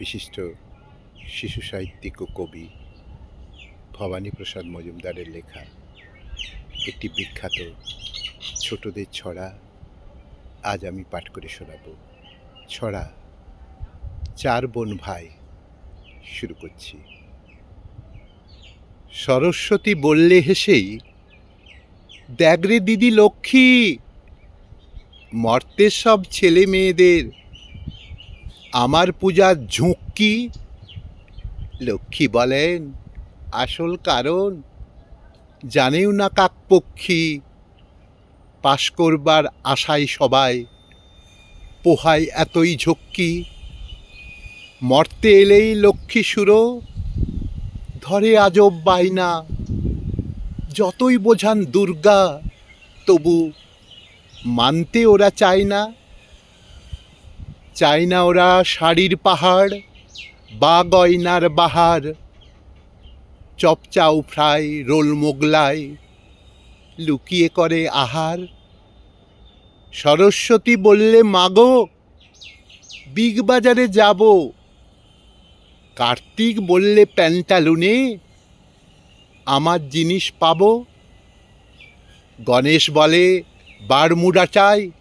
বিশিষ্ট শিশু সাহিত্যিক ও কবি ভবানীপ্রসাদ মজুমদারের লেখা একটি বিখ্যাত ছোটদের ছড়া আজ আমি পাঠ করে শোনাব। ছড়া চার বোন ভাই। শুরু করছি। সরস্বতী বললে হেসেই, দেখ রে দিদি লক্ষ্মী, মর্তের সব ছেলে মেয়েদের আমার পূজার ঝুঁকি। লক্ষ্মী বলেন, আসল কারণ জানেও না কাকপক্ষী। পাশ করবার আশায় সবাই পোহায় এতই ঝক্কি। মর্তে এলেই লক্ষ্মী সুরো ধরে আজব বায়না। যতই বোঝান দুর্গা, তবু মানতে ওরা চায় না। চায় না ওরা শাড়ির পাহাড় বা গয়নার বাহার। চপচাও ফ্রাই, রোল মোগলাই লুকিয়ে করে আহার। সরস্বতী বললে, মাগো বিগ বাজারে যাব। কার্তিক বললে, প্যান্টালুনে আমার জিনিস পাবো। গণেশ বলে, বারমুডা চাই,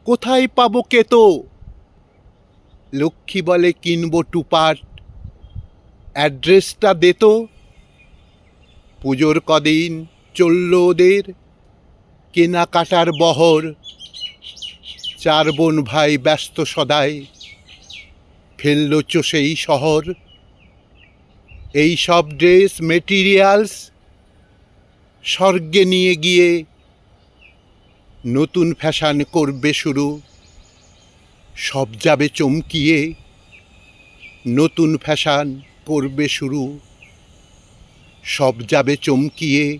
কোথায় পাবো কেতো। লক্ষ্মী বলে, কিনবো টুপাট, অ্যাড্রেসটা দে তো। পুজোর কদিন চলল ওদের কেনাকাটার বহর। চার বোন ভাই ব্যস্ত সদাই, ফেলল চষেই শহর। এই সব ড্রেস মেটেরিয়ালস স্বর্গে নিয়ে গিয়ে নতুন ফ্যাশন করবে শুরু। সব যাবে চমকিয়ে, নতুন ফ্যাশন করবে শুরু। সব যাবে চমকিয়ে,